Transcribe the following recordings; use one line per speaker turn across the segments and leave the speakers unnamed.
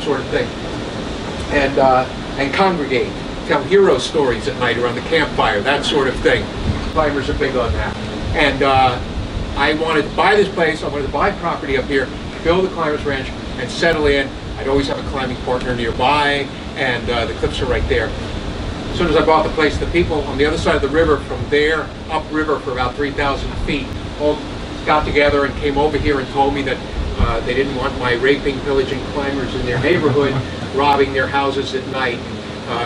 sort of thing, and congregate, tell hero stories at night around the campfire, that sort of thing. Climbers are big on that. And I wanted to buy this place. I wanted to buy property up here, build a climbers ranch, and settle in. I'd always have a climbing partner nearby, and the cliffs are right there. As soon as I bought the place, the people on the other side of the river, from there upriver for about 3,000 feet, all got together and came over here and told me that they didn't want my raping, pillaging climbers in their neighborhood, robbing their houses at night,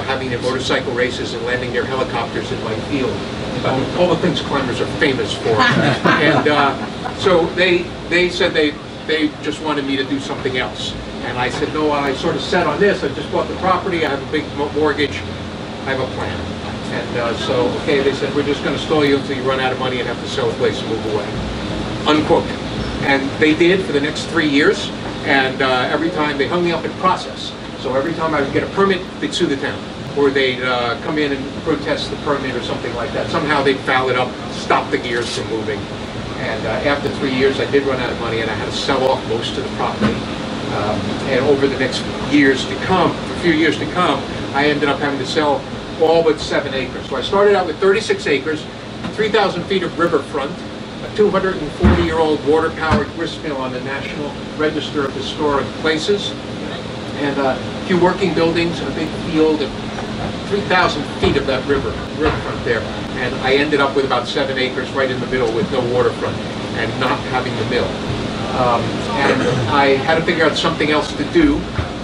having their motorcycle races and landing their helicopters in my field. All the things climbers are famous for. And so they said they just wanted me to do something else. And I said, no, I sort of set on this. I just bought the property. I have a big mortgage. I have a plan. And so, okay, they said, we're just going to stall you until you run out of money and have to sell the place and move away. Unquote. And they did for the next 3 years. And every time they hung me up in process. So every time I would get a permit, they'd sue the town. Or they'd come in and protest the permit or something like that. Somehow they'd foul it up, stop the gears from moving. And after 3 years, I did run out of money, and I had to sell off most of the property. And over the next years to come, a few years to come, I ended up having to sell all but 7 acres. So I started out with 36 acres, 3,000 feet of riverfront, a 240-year-old water-powered grist mill on the National Register of Historic Places, and a few working buildings, a big field, and 3,000 feet of that riverfront there. And I ended up with about 7 acres right in the middle with no waterfront and not having the mill. And I had to figure out something else to do,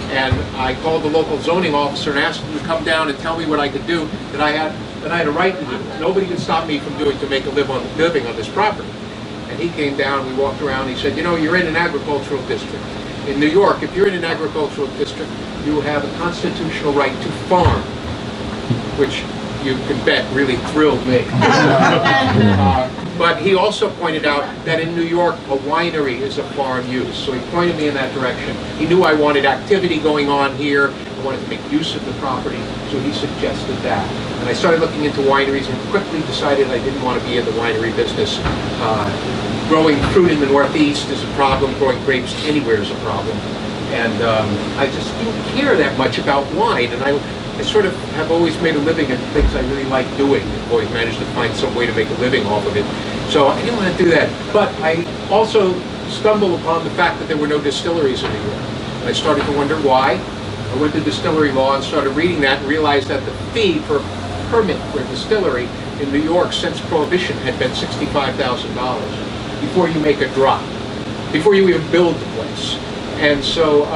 and I called the local zoning officer and asked him to come down and tell me what I could do that I had a right to do. Nobody could stop me from doing to make a living on this property. And he came down, we walked around, he said, you know, you're in an agricultural district. In New York, if you're in an agricultural district, you have a constitutional right to farm, which you can bet really thrilled me. But he also pointed out that in New York, a winery is a farm use. So he pointed me in that direction. He knew I wanted activity going on here. I wanted to make use of the property, so he suggested that. And I started looking into wineries and quickly decided I didn't want to be in the winery business. Growing fruit in the Northeast is a problem. Growing grapes anywhere is a problem. And I just didn't care that much about wine. And I sort of have always made a living at things I really like doing. I've always managed to find some way to make a living off of it. So I didn't want to do that. But I also stumbled upon the fact that there were no distilleries in New York. And I started to wonder why. I went to distillery law and started reading that and realized that the fee for a permit for a distillery in New York since Prohibition had been $65,000 before you make a drop, before you even build the place. And so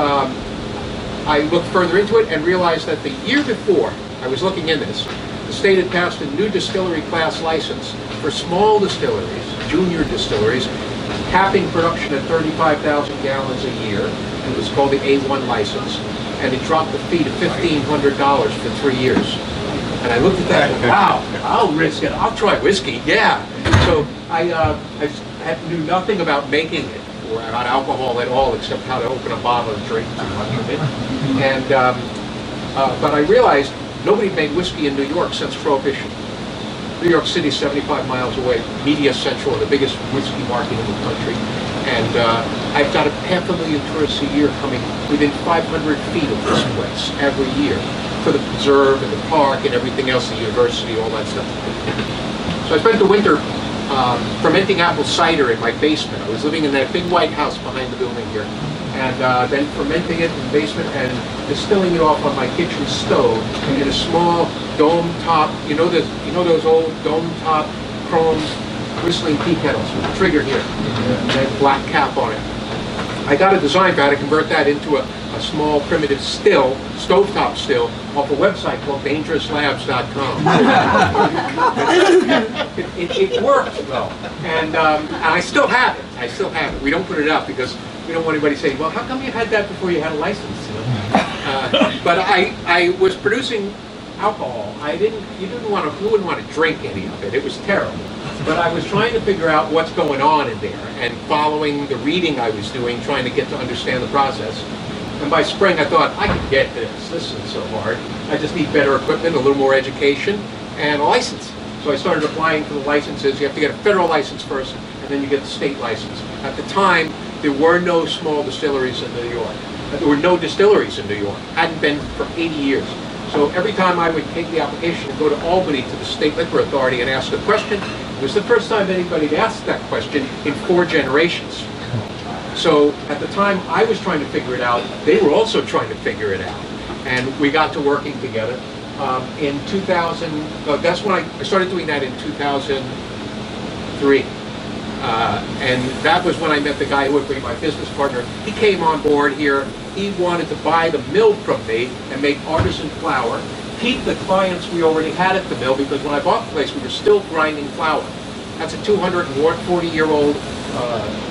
I looked further into it and realized that the year before I was looking in this, the state had passed a new distillery class license for small distilleries, junior distilleries, capping production at 35,000 gallons a year. It was called the A1 license, and it dropped the fee to $1,500 for 3 years. And I looked at that and wow, I'll risk it. I'll try whiskey, yeah. So I knew nothing about making it or about alcohol at all, except how to open a bottle and drink too much of it. And but I realized nobody made whiskey in New York since Prohibition. New York City is 75 miles away, media central, the biggest whiskey market in the country. And I've got 500,000 tourists a year coming within 500 feet of this place every year for the preserve and the park and everything else, the university, all that stuff. So I spent the winter fermenting apple cider in my basement. I was living in that big white house behind the building here. And then fermenting it in the basement and distilling it off on my kitchen stove in a small dome top, you know those old dome top chrome whistling tea kettles with a trigger here, and that black cap on it. I got a design for how to convert that into a small primitive still, stovetop still, off a website called dangerouslabs.com. it worked though, and I still have it. I still have it. We don't put it up because we don't want anybody saying, well, how come you had that before you had a license? You know? But I was producing alcohol. You wouldn't want to drink any of it. It was terrible. But I was trying to figure out what's going on in there and following the reading I was doing, trying to get to understand the process. And by spring I thought, I can get this. This isn't so hard. I just need better equipment, a little more education, and a license. So I started applying for the licenses. You have to get a federal license first, and then you get the state license. At the time, there were no small distilleries in New York. There were no distilleries in New York, hadn't been for 80 years. So every time I would take the application and go to Albany to the State Liquor Authority and ask a question, it was the first time anybody had asked that question in 4 generations. So at the time I was trying to figure it out, they were also trying to figure it out. And we got to working together. In 2000, that's when I started doing that in 2003. And that was when I met the guy who would be my business partner. He came on board here. He wanted to buy the mill from me and make artisan flour, keep the clients we already had at the mill, because when I bought the place, we were still grinding flour. That's a 240-year-old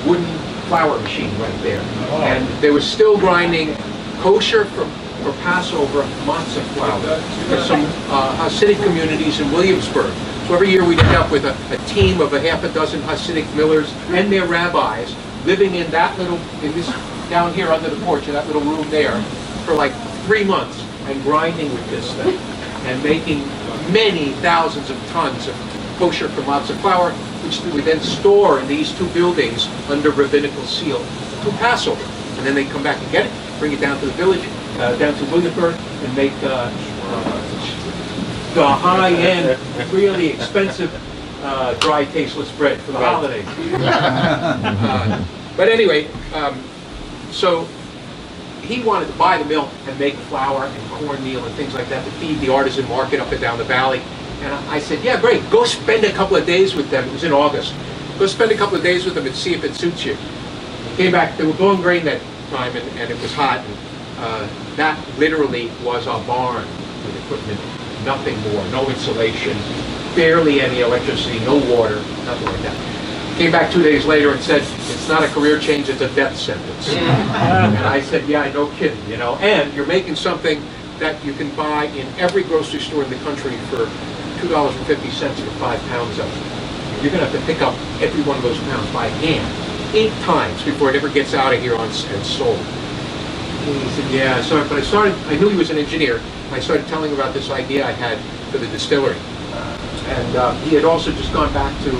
wooden flour machine right there. Oh. And they were still grinding kosher for Passover matzah flour for some Hasidic communities in Williamsburg. So every year we'd end up with a team of a half a dozen Hasidic millers and their rabbis living in that little, down here under the porch, in that little room there, for like 3 months, and grinding with this thing, and making many thousands of tons of kosher for matzah flour, which we then store in these 2 buildings under rabbinical seal to Passover. And then they come back and get it, bring it down to the village, down to Williamsburg, and make the high-end, really expensive dry, tasteless bread for the holidays. But anyway, so he wanted to buy the mill and make flour and cornmeal and things like that to feed the artisan market up and down the valley. And I said, yeah, great, go spend a couple of days with them. It was in August. Go spend a couple of days with them and see if it suits you. Came back, they were blowing grain that time, and it was hot. And, that literally was a barn with equipment, nothing more, no insulation, barely any electricity, no water, nothing like that. Came back 2 days later and said, it's not a career change, it's a death sentence. And I said, yeah, no kidding, you know, and you're making something that you can buy in every grocery store in the country for $2.50 for 5 pounds of it. You're going to have to pick up every one of those pounds by hand 8 times before it ever gets out of here and sold. And he said, yeah, sorry, but I knew he was an engineer. I started telling him about this idea I had for the distillery. And he had also just gone back to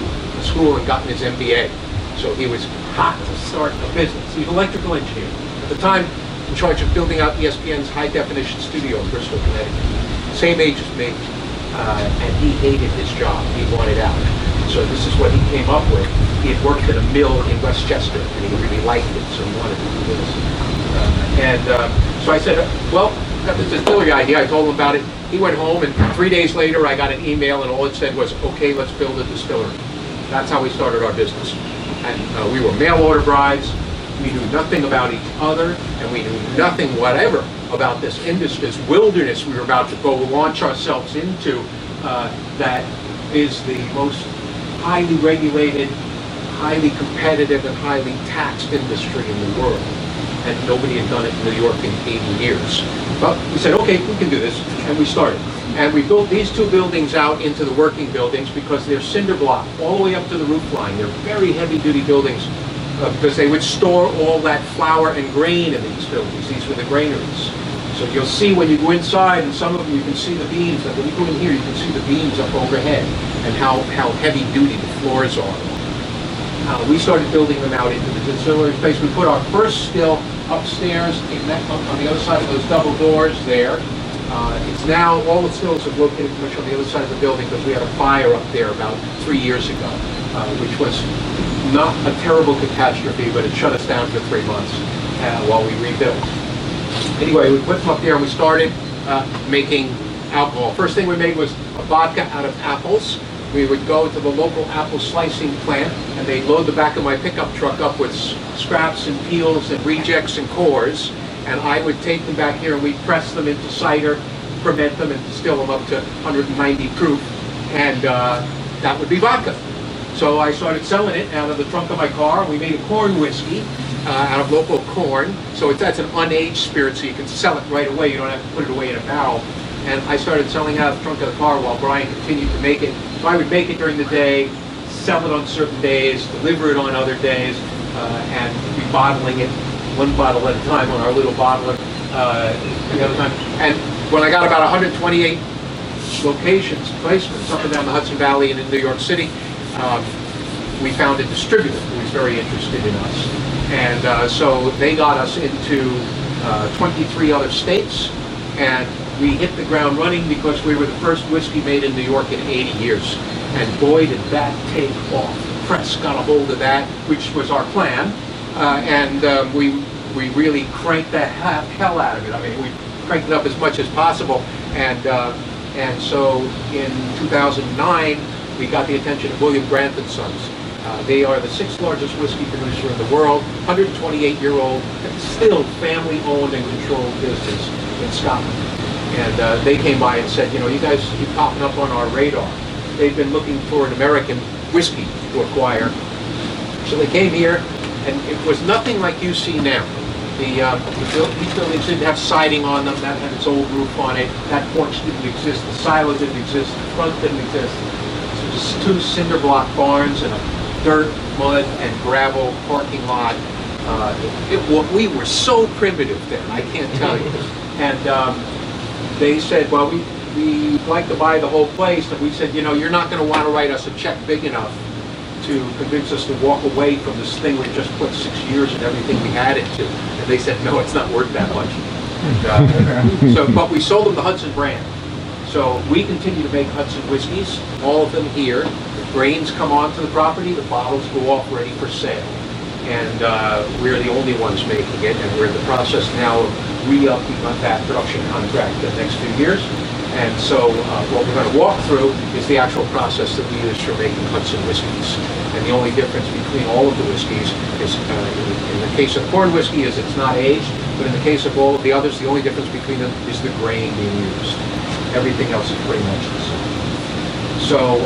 school and gotten his MBA. So he was hot to start a business. He's an electrical engineer. At the time, in charge of building out ESPN's high-definition studio in Bristol, Connecticut. Same age as me. And he hated his job. He wanted out. So this is what he came up with. He had worked at a mill in Westchester, and he really liked it, so he wanted to do this. So I said, well, got the distillery idea. I told him about it. He went home, and 3 days later, I got an email, and all it said was, okay, let's build a distillery. That's how we started our business. And we were mail-order brides. We knew nothing about each other, and we knew nothing whatever about this industry, this wilderness we were about to go launch ourselves into, that is the most highly regulated, highly competitive, and highly taxed industry in the world. And nobody had done it in New York in 80 years. But we said, okay, we can do this, and we started. And we built these 2 buildings out into the working buildings because they're cinder block all the way up to the roof line. They're very heavy-duty buildings because they would store all that flour and grain in these buildings. These were the granaries. So you'll see when you go inside, and some of them you can see the beams. Like when you go in here, you can see the beams up overhead and how heavy-duty the floors are. We started building them out into the distillery space. We put our first still upstairs on the other side of those double doors there. It's now, all the stills are located pretty much on the other side of the building because we had a fire up there about 3 years ago, which was not a terrible catastrophe, but it shut us down for 3 months while we rebuilt. Anyway, we put them up there and we started making alcohol. First thing we made was a vodka out of apples. We would go to the local apple slicing plant, and they'd load the back of my pickup truck up with scraps and peels and rejects and cores, and I would take them back here and we'd press them into cider, ferment them, and distill them up to 190 proof, and that would be vodka. So I started selling it out of the trunk of my car. We made a corn whiskey out of local corn, so that's an unaged spirit, so you can sell it right away. You don't have to put it away in a barrel. And I started selling out of the trunk of the car while Brian continued to make it. So I would make it during the day, sell it on certain days, deliver it on other days, and be bottling it 1 bottle at a time on our little bottler the other time. And when I got about 128 locations, placements up and down the Hudson Valley and in New York City, we found a distributor who was very interested in us. And so they got us into 23 other states, and we hit the ground running because we were the first whiskey made in New York in 80 years. And boy, did that take off. The press got a hold of that, which was our plan, and we really cranked the hell out of it. I mean, we cranked it up as much as possible, and so in 2009, we got the attention of William Grant & Sons. They are the 6th largest whiskey producer in the world, 128-year-old, still family-owned and controlled business in Scotland. And they came by and said, you know, you guys keep popping up on our radar. They've been looking for an American whiskey to acquire. So they came here, and it was nothing like you see now. These buildings didn't have siding on them, that had its old roof on it, that porch didn't exist, the silo didn't exist, the front didn't exist. So just 2 cinder block barns and a dirt, mud, and gravel parking lot. We were so primitive then, I can't tell you. And they said, well, we'd like to buy the whole place, and we said, you know, you're not going to want to write us a check big enough to convince us to walk away from this thing we just put 6 years and everything we had into. And they said, no, it's not worth that much. And, but we sold them the Hudson brand. So we continue to make Hudson whiskeys, all of them here. The grains come onto the property, the bottles go off ready for sale. And we're the only ones making it, and we're in the process now of re-upping on that production contract in the next few years. And so what we're going to walk through is the actual process that we use for making Hudson whiskeys. And the only difference between all of the whiskeys is, in the case of corn whiskey, is it's not aged, but in the case of all of the others, the only difference between them is the grain being used. Everything else is pretty much the same. So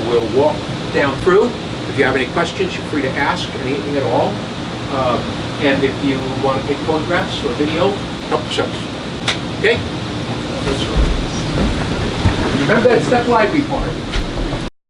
we'll walk down through. If you have any questions, you're free to ask anything at all. And if you want to take photographs or video, help yourselves. Okay? Remember that step lively part.